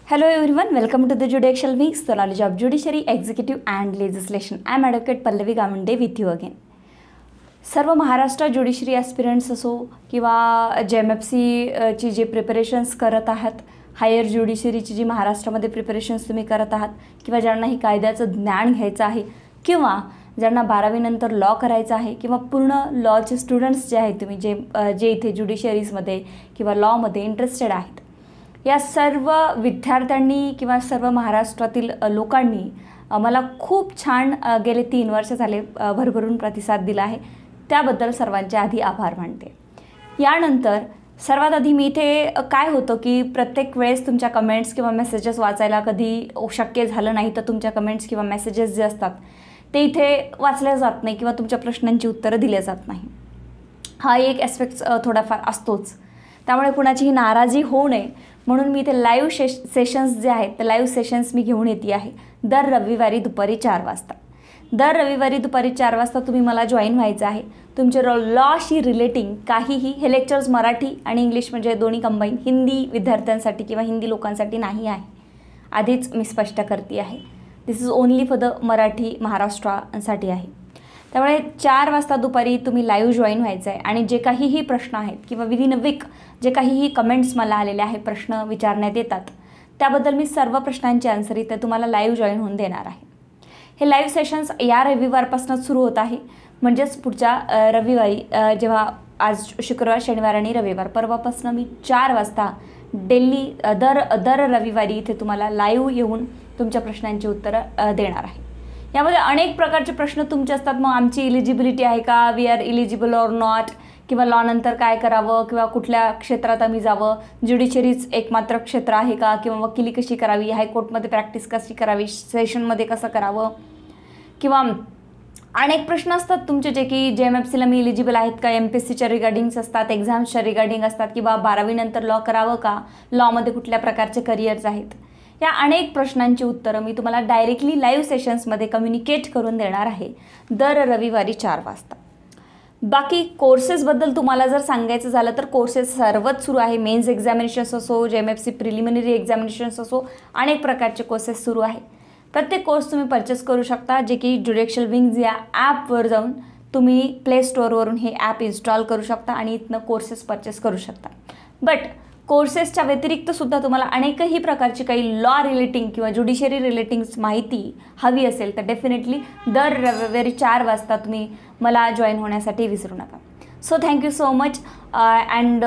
Hello everyone, welcome to the Judicial Weeks, the knowledge of judiciary, executive and legislation. I am Advocate Pallavi Gamande with you again. सर्व Maharashtra judiciary aspirants असो किंवा JMFC ची जे preparations करत आहात, higher ज्युडिशरीची जी महाराष्ट्रामध्ये preparations तुम्ही करत आहात किंवा ज्यांना ही कायद्याचं ज्ञान घ्यायचं आहे किंवा ज्यांना 12वी नंतर लॉ करायचं आहे किंवा पूर्ण लॉचे स्टुडंट्स जे आहेत तुम्ही जे इथे ज्युडिशरीजमध्ये किंवा लॉमध्ये इंटरेस्टेड आहेत, या सर्व विद्यार्थ्यांनी किंवा सर्व महाराष्ट्रातील लोकांनी मला खूप छान गेले 3 वर्ष झाले भरभरून प्रतिसाद दिला आहे. त्याबद्दल सर्वांचे आधी आभार मानते. यानंतर सर्वात आधी मी इथे काय होतं की प्रत्येक वेळेस तुमच्या कमेंट्स किंवा मेसेजेस वाचायला कधी शक्य झालं नाही, तर तुमच्या कमेंट्स किंवा मेसेजेस जे असतात ते इथे वाचल्या जात नाही किंवा तुमच्या प्रश्नांची उत्तरं दिल्या जात नाही. हा एक ॲस्पेक्ट थोडाफार असतोच. त्यामुळे कुणाचीही नाराजी होऊ नये म्हणून मी इथे लाईव्ह सेशन्स जे आहेत ते लाईव्ह सेशन्स मी घेऊन येते आहे दर रविवारी दुपारी 4 वाजता. दर रविवारी दुपारी 4 वाजता तुम्ही मला जॉईन व्हायचं आहे. तुमचे लॉशी रिलेटिंग काहीही हे लेक्चर्स मराठी आणि इंग्लिश म्हणजे दोन्ही कंबाईन, हिंदी विद्यार्थ्यांसाठी किंवा हिंदी लोकांसाठी नाही आहे. आधीच मी स्पष्ट करते आहे, this is only for the Marathi महाराष्ट्रासाठी आहे. त्यामुळे 4 वाजता दुपारी तुम्ही लाईव्ह जॉईन व्हायचं आहे आणि जे काहीही प्रश्न आहेत किंवा विदिन अ वीक जे काहीही कमेंट्स मला आलेले आहे, प्रश्न विचारण्यात येतात, त्याबद्दल मी सर्व प्रश्नांची आन्सर इथे तुम्हाला लाईव्ह जॉईन होऊन देणार आहे. हे लाईव्ह सेशन्स या रविवारपासूनच सुरू होत आहे, म्हणजेच पुढच्या रविवारी जेव्हा आज शुक्रवार, शनिवार आणि रविवार परवापासून मी 4 वाजता डेली दर रविवारी इथे तुम्हाला लाईव्ह येऊन तुमच्या प्रश्नांची उत्तरं देणार आहे. यामध्ये अनेक प्रकारचे प्रश्न तुमचे असतात. मग आमची इलिजिबिलिटी आहे का, we are eligible or not, किंवा लॉ नंतर काय करावं किंवा कुठल्या क्षेत्रात आम्ही जावं, ज्युडिशरीच एकमात्र क्षेत्र आहे का, किंवा वकिली कशी करावी, हायकोर्टमध्ये प्रॅक्टिस कशी करावी, सेशनमध्ये कसं करावं, किंवा अनेक प्रश्न असतात तुमचे जे की JMFCला मी इलिजिबल आहेत का, MPSCच्या रिगार्डिंग्स असतात, एक्झाम्सच्या रिगार्डिंग असतात, किंवा 12वी नंतर लॉ करावं का, लॉमध्ये कुठल्या प्रकारचे करिअर्स आहेत. या अनेक प्रश्नांची उत्तरं मी तुम्हाला डायरेक्टली लाईव्ह सेशन्समध्ये कम्युनिकेट करून देणार आहे दर रविवारी 4 वाजता. बाकी कोर्सेसबद्दल तुम्हाला जर सांगायचं झालं तर कोर्सेस सर्वच सुरू आहे. मेन्स एक्झामिनेशन्स असो, JMFC प्रिलिमिनरी एक्झामिनेशन्स असो, अनेक प्रकारचे कोर्सेस सुरू आहे. प्रत्येक कोर्स तुम्ही परचेस करू शकता, जे की ज्युडिशियल विंग्स या ॲपवर जाऊन तुम्ही प्ले स्टोअरवरून हे ॲप इन्स्टॉल करू शकता आणि इथनं कोर्सेस परचेस करू शकता. बट कोर्सेसच्या व्यतिरिक्त सुद्धा तुम्हाला अनेकही प्रकारची काही लॉ रिलेटिंग किंवा ज्युडिशरी रिलेटिंग्स माहिती हवी असेल तर डेफिनेटली दर रविवारी 4 वाजता तुम्ही मला जॉईन होण्यासाठी विसरू नका. So thank you so much. And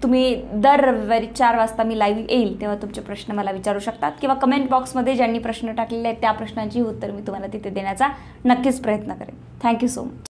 तुम्ही दर रविवारी 4 वाजता मी लाईव्ह येईल तेव्हा तुमचे प्रश्न मला विचारू शकतात किंवा कमेंट बॉक्समध्ये ज्यांनी प्रश्न टाकलेले आहेत त्या प्रश्नांची उत्तर मी तुम्हाला तिथे देण्याचा नक्कीच प्रयत्न करेन. Thank you so much.